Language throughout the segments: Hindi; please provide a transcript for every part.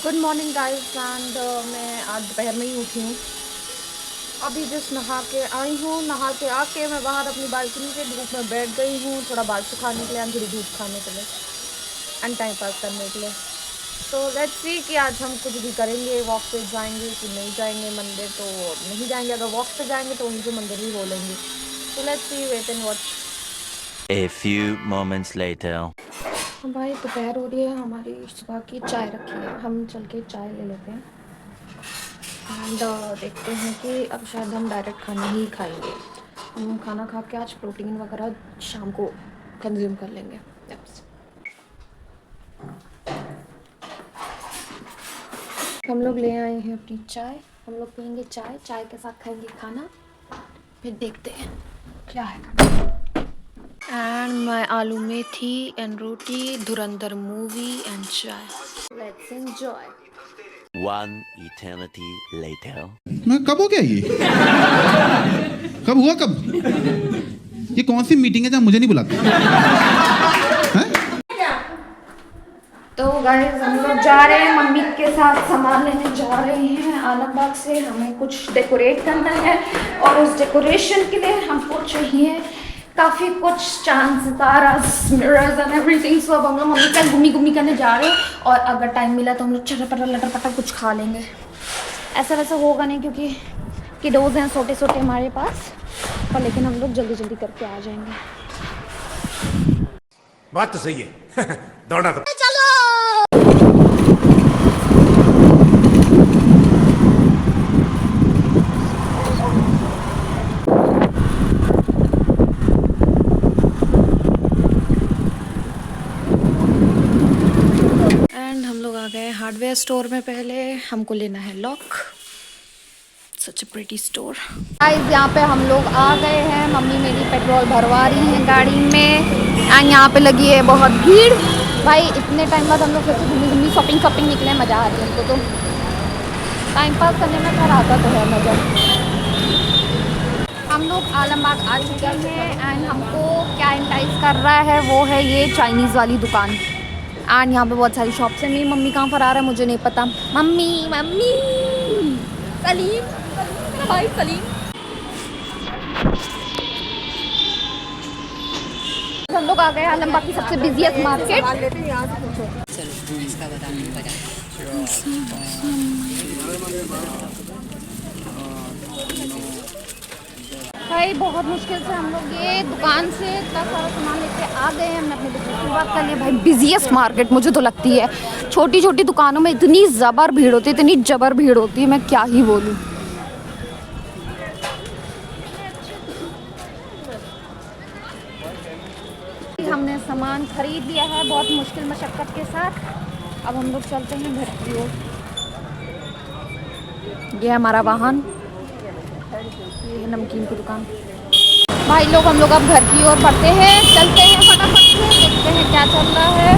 गुड मॉर्निंग गाइस एंड मैं आज दोपहर में ही उठी हूँ। अभी जस्ट नहा के आई हूँ। नहा के आके मैं बाहर अपनी बालकनी के धूप में बैठ गई हूँ, थोड़ा बाल सुखाने के लिए एंड थोड़ी धूप खाने के लिए एंड टाइम पास करने के लिए। तो लेट्स सी कि आज हम कुछ भी करेंगे, वॉक पे जाएंगे कि नहीं जाएंगे। मंदिर तो नहीं जाएंगे, अगर वॉक पे जाएंगे तो वहीं से मंदिर ही बोलेंगे। तो let's see, wait and watch. A few moments later. भाई दोपहर हो रही है, हमारी सुबह की चाय रखी है, हम चल के चाय ले लेते हैं एंड देखते हैं कि अब शायद हम डायरेक्ट खाना ही खाएंगे। हम खाना खा के आज प्रोटीन वगैरह शाम को कंज्यूम कर लेंगे। Yes. हम लोग ले आए हैं अपनी चाय, हम लोग पियेंगे चाय, चाय के साथ खाएंगे खाना, फिर देखते हैं क्या है। एंड मैं आलू मेथी and roti, Dhurandhar movie and चाय। Let's enjoy. One eternity later. मैं कब हो गया ये? कब हुआ कब? ये कौन सी मीटिंग है जहाँ मुझे नहीं बुलाते? हैं? तो गाइस हम लोग जा रहे हैं, मम्मी के साथ सामान लेने जा रहे हैं आलमबाग से। हमें कुछ डेकोरेट करना है और उस डेकोरेशन के लिए हमको चाहिए काफ़ी कुछ चांद सितारा, मिरर्स एंड एवरीथिंग। सो अब हम लोग मम्मी का घूमी घूमी करने जा रहे हैं और अगर टाइम मिला तो हम लोग चटर लटर पटर कुछ खा लेंगे। ऐसा वैसा होगा नहीं क्योंकि किडोज हैं छोटे छोटे हमारे पास, पर लेकिन हम लोग जल्दी जल्दी करके आ जाएंगे। बात तो सही है। दौड़ा तो एंड हम लोग आ गए हार्डवेयर स्टोर में। पहले हमको लेना है lock. Such a pretty store. Guys यहाँ पे हम लोग आ गए हैं, मम्मी मेरी पेट्रोल भरवा रही हैं गाड़ी में एंड यहाँ पे लगी है बहुत भीड़। भाई इतने टाइम बाद हम लोग फिर से घूमी घूमी शॉपिंग निकले, मज़ा आ रही है हमको। तो टाइम पास करने में घर आता तो है मज़ा। हम लोग आलमबाग आ चुके हैं एंड हमको क्या एंटाइज कर रहा है वो है ये चाइनीज़ वाली दुकान। एंड यहाँ पे बहुत सारी शॉप्स हैं। मेरी मम्मी कहाँ पर आ रहा है मुझे नहीं पता। मम्मी मम्मी सलीम, मेरा भाई सलीम। हम लोग आ गए आलमबाग की सबसे बिजिएस्ट मार्केट। भाई बहुत मुश्किल से हम लोग ये दुकान से इतना सारा सामान लेके आ गए हैं। हमने अपने बिजनेस की बात कर ली। भाई बिजिएस्ट मार्केट मुझे तो लगती है। छोटी छोटी दुकानों में इतनी ज़बर भीड़ होती है, इतनी जबर भीड़ होती है, मैं क्या ही बोलूँ। हमने सामान खरीद लिया है बहुत मुश्किल मशक्क़त के साथ। अब हम लोग चलते हैं घर की ओर। ये हमारा वाहन, ये है नमकीन की दुकान। भाई लोग हम लोग अब घर की ओर बढ़ते हैं, चलते हैं फटाफट से, देखते हैं क्या चल रहा है।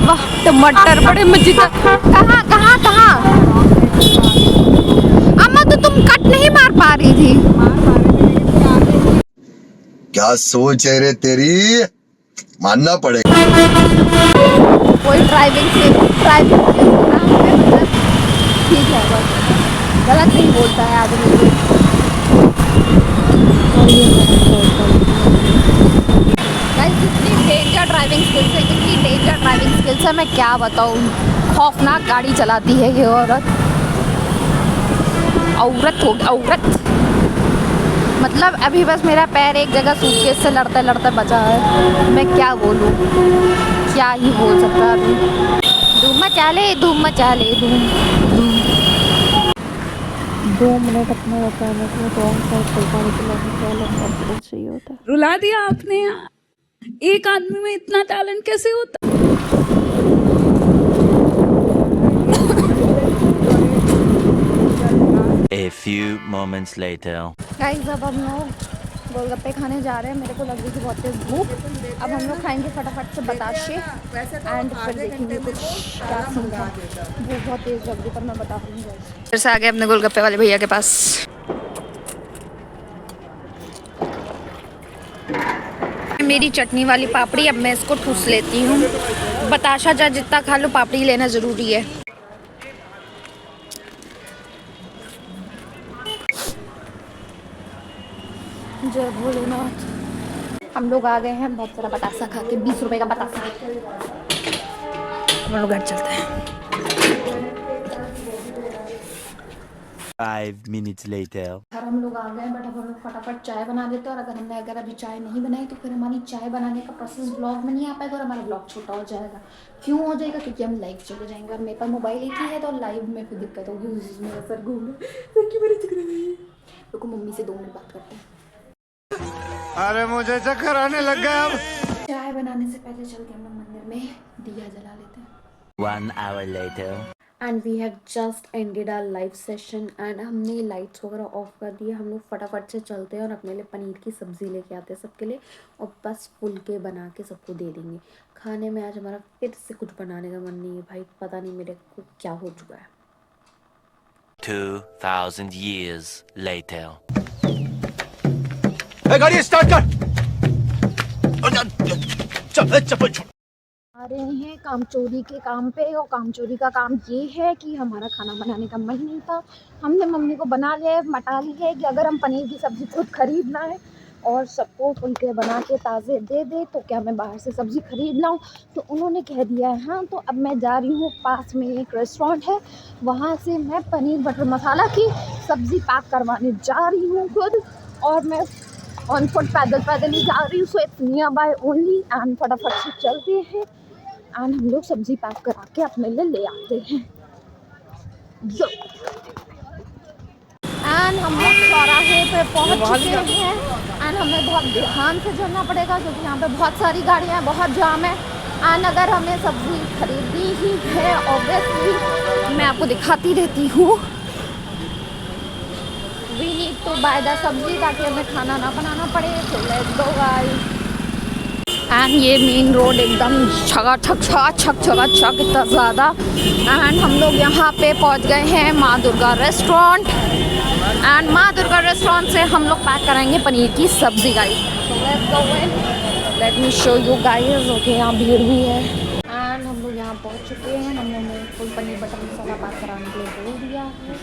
वाह टमाटर बड़े मजेदार। कहाँ कहाँ कहाँ अम्मा, तो तुम कट नहीं मार पा रही थी। क्या सोच है रे तेरी, मानना पड़ेगा। कोई ड्राइविंग से ठीक है, बस गलत नहीं बोलता है आदमी। गाइस इतनी डेंजर ड्राइविंग स्किल्स है, इतनी डेंजर ड्राइविंग स्किल्स है, मैं क्या बताऊँ। खौफनाक गाड़ी चलाती है ये औरत। औरत हो गई औरत। मतलब अभी बस मेरा पैर एक जगह सूटकेस से लड़ते लड़ते बचा है। मैं क्या बोलूँ, क्या ही बोल सकता अभी। धूम मचा ले धूम मचा ले धूम धूम। 2 मिनट अपने मैकेनिक में रॉन्ग साइड चलता निकला, क्या लंबा चाहिए होता है। रुला दिया आपने। एक आदमी में इतना टैलेंट कैसे होता? A few moments later. Guys अब हम लोग गोलगप्पे खाने जा रहे हैं। मेरे को लग रही थी बहुत तेज भूख। अब हम लोग खाएंगे फटाफट से बताशे एंड फिर देखेंगे कुछ क्या सीन है। भूख बहुत तेज लग रही, पर मैं बता दूँगी। फिर से आ गए अपने गोलगप्पे वाले भैया के पास। मेरी चटनी वाली पापड़ी, अब मैं इसको ठूस लेती हूँ। बताशा जा जितना खा लो, पापड़ी लेना ज़रूरी है। जय भोलेनाथ। हम लोग आ गए हैं बहुत सारा बतासा खा के, 20 रुपए का बतासा। हम लोग घर चलते हैं। 5 minutes later. घर हम लोग आ गए हैं, बट अब हम लोग फटाफट चाय बना देते हैं। और अगर हमने अभी चाय नहीं बनाई तो फिर हमारी चाय बनाने का प्रोसेस ब्लॉग में नहीं आ पाएगा और हमारा ब्लॉग छोटा हो जाएगा। क्यों हो जाएगा? क्योंकि हम लाइव चले जाएंगे और मेरे पास मोबाइल एक ही है, तो लाइव में फिर दिक्कत होगी। मेरा सर घूम तो मम्मी से 2 मिनट बात करते हैं। अरे मुझे चक्कर आने लग गया अब। चाय बनाने से पहले चल के हम लोग मंदिर में दिया जला लेते हैं। 1 hour later. And we have just ended our live session and हमने लाइट्स वगैरह ऑफ कर दिए। हम लोग फटाफट से चलते हैं और अपने लिए पनीर की सब्ज़ी लेके आते हैं सबके लिए, और बस फुलके बना के सबको दे देंगे। खाने में आज हमारा फिर से कुछ बनाने का मन नहीं है भाई, पता नहीं मेरे को क्या हो चुका है। 2000 years later. गाड़ी स्टार्ट कर। चप्पल छोड़। आ रहे हैं काम चोरी के काम पे, और काम चोरी का काम ये है कि हमारा खाना बनाने का मन नहीं था। हमने मम्मी को बना लिया, मटा ली है कि अगर हम पनीर की सब्ज़ी खुद खरीदना है और सबको फुलके बना के ताज़े दे दे तो क्या मैं बाहर से सब्ज़ी खरीद लाऊं। तो उन्होंने कह दिया है हाँ। तो अब मैं जा रही हूँ, पास में एक रेस्टोरेंट है, वहाँ से मैं पनीर बटर मसाला की सब्ज़ी पैक करवाने जा रही हूँ खुद। और मैं ऑन फुट पैदल ही जा रही हूँ। So it's near by only and फटाफट से चलते हैं एंड हम लोग सब्ज़ी पैक करा के अपने लिए ले आते हैं। एंड हम लोग चौराहे पे पहुंच चुके हैं एंड हमें बहुत ध्यान से चलना पड़ेगा क्योंकि यहाँ पे बहुत सारी गाड़ियाँ, बहुत जाम है। एंड अगर हमें सब्ज़ी खरीदनी ही है, ऑब्वियसली मैं आपको दिखाती रहती हूँ, we need to buy the sabzi ताकि हमें खाना ना बनाना पड़े। तो लेट्स गो गाइस। एंड ये मेन रोड एकदम छक इतना ज़्यादा। एंड हम लोग यहाँ पे पहुँच गए हैं माँ दुर्गा रेस्टोरेंट। एंड माँ दुर्गा रेस्टोरेंट से हम लोग पैक कराएंगे पनीर की सब्ज़ी guys. Let me show you guys. Okay, यहाँ भीड़ भी है एंड हम लोग यहाँ पहुँच चुके हैं। हम लोग ने फुल पनीर बटर मसाला पैक कराने के लिए बोल दिया है।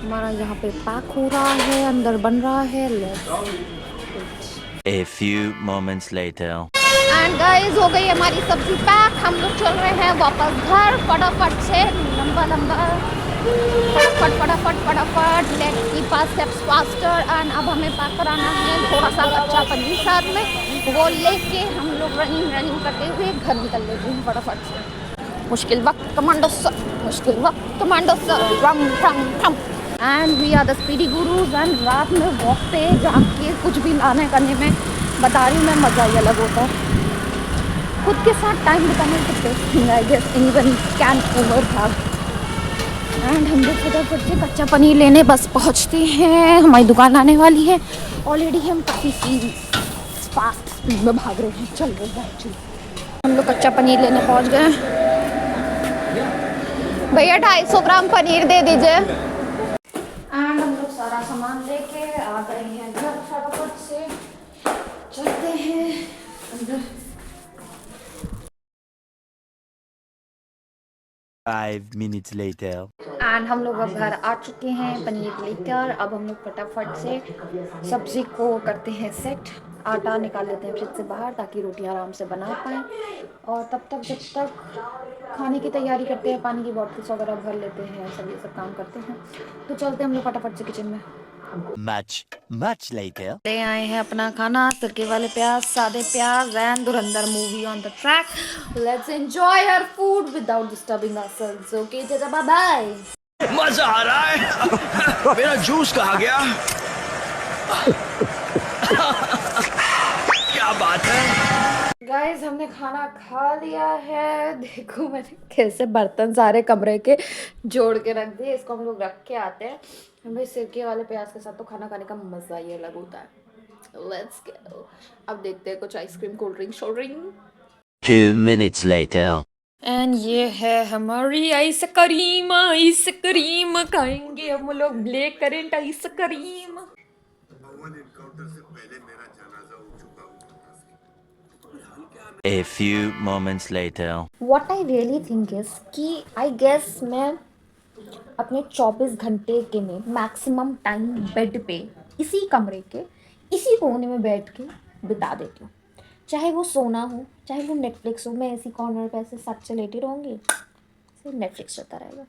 हमारा यहाँ पे पैक हो रहा है, अंदर बन रहा है। A few moments later. And guys हो गई हमारी सब्जी पैक। हम लोग चल रहे हैं वापस घर फटाफट से, लंबा फटाफट। Let's keep our steps faster. And अब हमें पैक कराना है थोड़ा सा कच्चा पनीर साथ में, वो लेके हम लोग रनिंग करते हुए घर निकल लेते हैं फटाफट से। मुश्किल वक्त कमांडो सर रम। And we are the speedy gurus. And रात में वॉक पे जाके कुछ भी लाने करने में बता रही हूँ मैं, मज़ा ही अलग होता है। खुद के साथ टाइम बिताने की best thing I guess anyone can ever have. And हम लोग फटाफट से कच्चा पनीर लेने बस पहुँचते हैं। हमारी दुकान आने वाली है। ऑलरेडी हम काफ़ी फास्ट स्पीड में भाग रहे हैं, चल रहे हैं एक्चुअली। हम लोग कच्चा पनीर लेने पहुँच गए। भैया 250 ग्राम पनीर दे दीजिए। एंड हम लोग सारा सामान लेके आ गए हैं घर। फटाफट से चलते हैं अंदर। 5 minutes later. एंड हम लोग अब घर आ चुके हैं पनीर लेकर। अब हम लोग फटाफट से सब्ज़ी को करते हैं सेट। आटा निकाल लेते हैं फ्रिज से बाहर ताकि रोटी आराम से बना पाएँ। और तब तक जब तक खाने की तैयारी करते हैं, पानी की बॉटल्स वगैरह भर लेते हैं, ये सब काम करते हैं। तो चलते हैं हम लोग फटाफट से किचन में। Much later. ले आए हैं अपना खाना, सिरके वाले प्याज, सादे प्याज and Dhurandhar movie on the track. Let's enjoy our food without disturbing ourselves. Okay चाचा, बाय बाय। मजा आ रहा है। मेरा जूस कहाँ गया? क्या बात है गाइस, हमने खाना खा लिया है। देखो मैंने कैसे बर्तन सारे कमरे के जोड़ के रख दिए। इसको हम लोग रख के आते हैं। हमें सिरके वाले प्याज के साथ तो खाना खाने का मज़ा ही अलग होता है। Let's go. अब देखते हैं कुछ ice cream, cold drink, should drink. 2 minutes later. And ये है हमारी आइसक्रीम खाएंगे हम लोग। Black currant ice cream. A few moments later. What I really think is कि आई गेस मैं अपने 24 घंटे के में मैक्सिमम टाइम बेड पे इसी कमरे के इसी कोने में बैठ के बिता देती हूँ। चाहे वो सोना हो, चाहे वो नेटफ्लिक्स हो, मैं इसी कॉर्नर पे ऐसे सच से लेटी रहूँगी, सिर्फ नेटफ्लिक्स चलता रहेगा।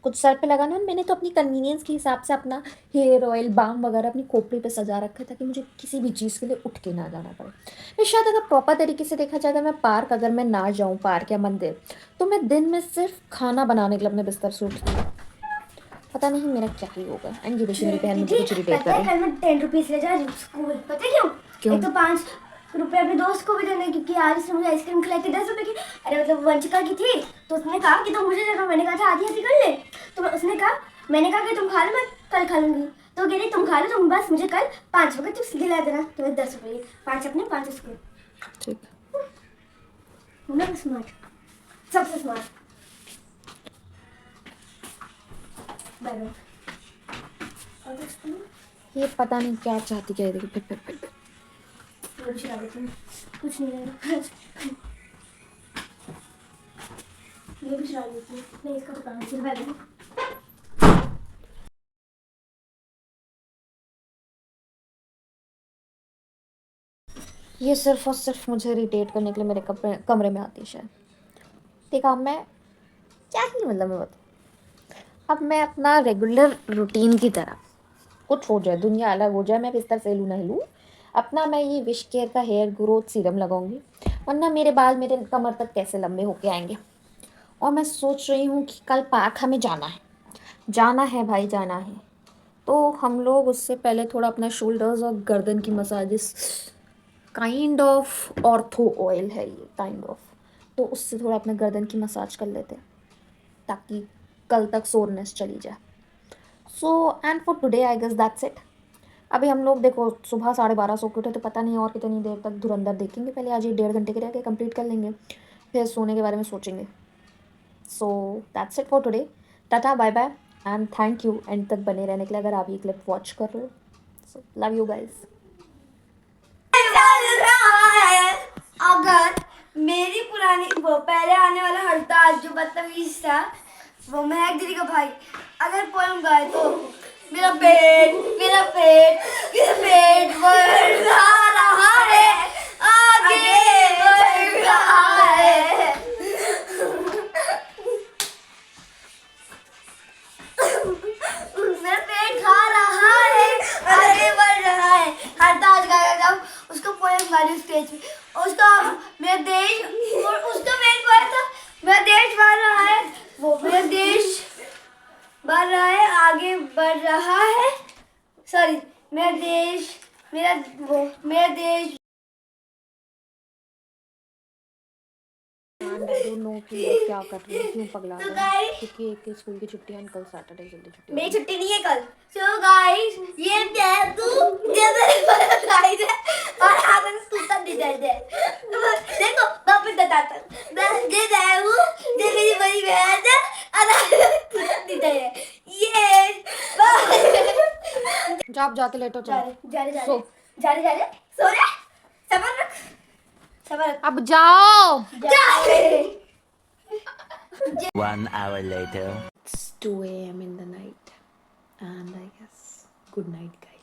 कुछ सर पे लगाना, मैंने तो अपनी कन्वीनियंस के हिसाब से अपना हेयर ऑयल बाम वगैरह अपनी खोपड़ी पे सजा रखा है ताकि मुझे किसी भी चीज़ के लिए उठ के ना जाना पड़े। मैं शायद अगर प्रॉपर तरीके से देखा जाए, अगर मैं ना जाऊँ पार्क या मंदिर, तो मैं दिन में सिर्फ खाना बनाने के लिए अपने बिस्तर से उठती हूँ। पता नहीं मेरा क्या ही होगा। एंड ये देखिए मेरी बहन मुझे कुछ इरिटेट कर रही है। कल मैं 10 रुपीज ले जा रही हूँ स्कूल, पता है क्यों? क्यों? एक तो 5 रुपए अपने दोस्त को भी देने, क्योंकि आज उसने मुझे आइसक्रीम खिलाई थी 10 रुपए की। अरे मतलब वंशिका की थी, तो उसने कहा कि तुम मुझे देना, मैंने कहा था आधी आधी कर ले। तो उसने कहा, मैंने कहा कि तुम खा लो, मैं कल खा लूंगी। तो कह रही तुम खा लो, तुम बस मुझे कल 5 रुपए चिप्स दिला देना। तो मैं 10 रुपए 5 अपने 5 उसके। ठीक। हूँ ना स्मार्ट, सबसे स्मार्ट। Bye bye. ये पता नहीं क्या चाहती, क्या देखिए फिर कुछ नहीं है। ये भी चला लेती हूँ मैं, इसका दुकान से बाय बाय। ये सिर्फ और सिर्फ मुझे इरिटेट करने के लिए मेरे कमरे में आती है शायद। ठीक है, अब मैं क्या ही मतलब मैं बताऊँ, अब मैं अपना रेगुलर रूटीन की तरह कुछ हो जाए, दुनिया अलग हो जाए, मैं बिस्तर से हिलूँ ना हिलूँ, अपना मैं ये विश केयर का हेयर ग्रोथ सीरम लगाऊंगी, वरना मेरे बाल मेरे कमर तक कैसे लंबे होके आएंगे। और मैं सोच रही हूँ कि कल पार्क हमें जाना है भाई, जाना है। तो हम लोग उससे पहले थोड़ा अपना शोल्डर्स और गर्दन की massages, kind of ortho oil है ये, काइंड ऑफ, तो उससे थोड़ा अपने गर्दन की मसाज कर लेते हैं ताकि कल तक सोरनेस चली जाए। So and for today I guess that's it. अभी हम लोग देखो सुबह 12:30 सो के उठे, तो पता नहीं और कितनी देर तक धुरंधर देखेंगे। पहले आज ये 1.5 घंटे के रह के कंप्लीट कर लेंगे, फिर सोने के बारे में सोचेंगे। So that's it for today. टाटा bye bye and thank you and तक बने रहने के लिए, अगर आप ये क्लिप वॉच कर रहे हो। So love you guys. अगर मेरी पुरानी वो पहले आने वाला हड़ताल जो बदतमीज था, वो महक दीदी का भाई अगर पोएम गाए तो मेरा पेट बढ़ रहा है, आगे बढ़ रहा है। मेरा पेट खा रहा है, आगे बढ़ रहा है। हड़ताल गाएगा जब उसको पोएम गाली स्टेज पे, उसका मेरा देश और उसका पेट भरा था, मेरा देश बढ़ रहा है, वो मेरा देश बढ़ रहा है, आगे बढ़ रहा है। सॉरी, मेरा देश आई डोंट नो कि लोग क्या कर रहे हैं, क्यों पगला रहे हैं, क्योंकि एक के स्कूल की छुट्टियां, कल सैटरडे जल्दी छुट्टी मेरी छुट्टी नहीं है कल। सो गाइस, ये तू गाइस है और आगे तूता दे देखो वापस बताता बस दे मेरी बड़ी बहन है और तूता दे ये जॉब जाके लेटो, चलो जा रहे सो सो जा, सबर रख अब जाओ। जा रहे। 1 hour later. It's 2 a.m. in the night and I guess good night guys.